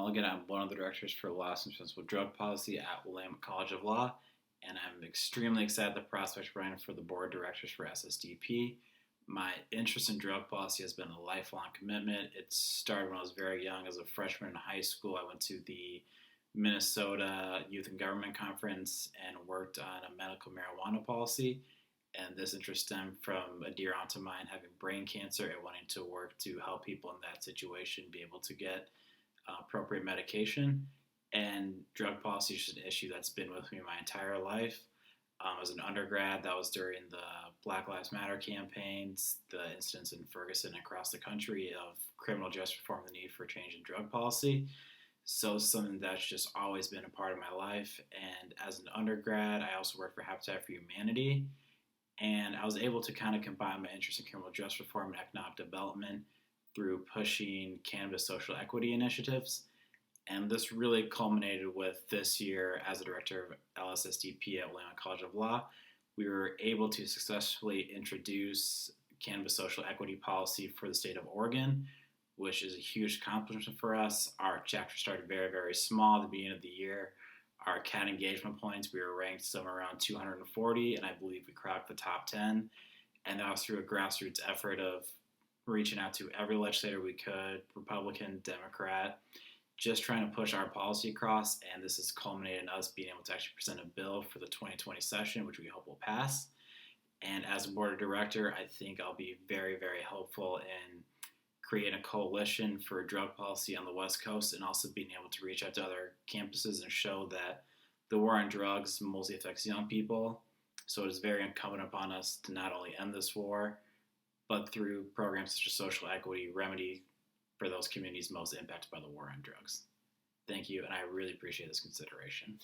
Mulligan. I'm one of the directors for Loss and Responsible Drug Policy at Willamette College of Law, and I'm extremely excited at the prospect of running for the board of directors for SSDP. My interest in drug policy has been a lifelong commitment. It started when I was very young. As a freshman in high school, I went to the Minnesota Youth and Government Conference and worked on a medical marijuana policy. And this interest stemmed from a dear aunt of mine having brain cancer and wanting to work to help people in that situation be able to get appropriate medication. And drug policy is just an issue that's been with me my entire life. As an undergrad, that was during the Black Lives Matter campaigns, the incidents in Ferguson and across the country of criminal justice reform, the need for change in drug policy. So it's something that's just always been a part of my life. And as an undergrad, I also worked for Habitat for Humanity. And I was able to kind of combine my interest in criminal justice reform and economic development through pushing cannabis social equity initiatives. And this really culminated with this year as a director of LSSDP at Willamette College of Law. We were able to successfully introduce cannabis social equity policy for the state of Oregon, which is a huge accomplishment for us. Our chapter started very, very small at the beginning of the year. Our CAT engagement points, we were ranked somewhere around 240, and I believe we cracked the top 10. And that was through a grassroots effort of reaching out to every legislator we could, Republican, Democrat, just trying to push our policy across. And this has culminated in us being able to actually present a bill for the 2020 session, which we hope will pass. And as a board of director, I think I'll be very, very helpful in creating a coalition for drug policy on the West Coast, and also being able to reach out to other campuses and show that the war on drugs mostly affects young people. So it is very incumbent upon us to not only end this war, but through programs such as social equity, remedy for those communities most impacted by the war on drugs. Thank you, and I really appreciate this consideration.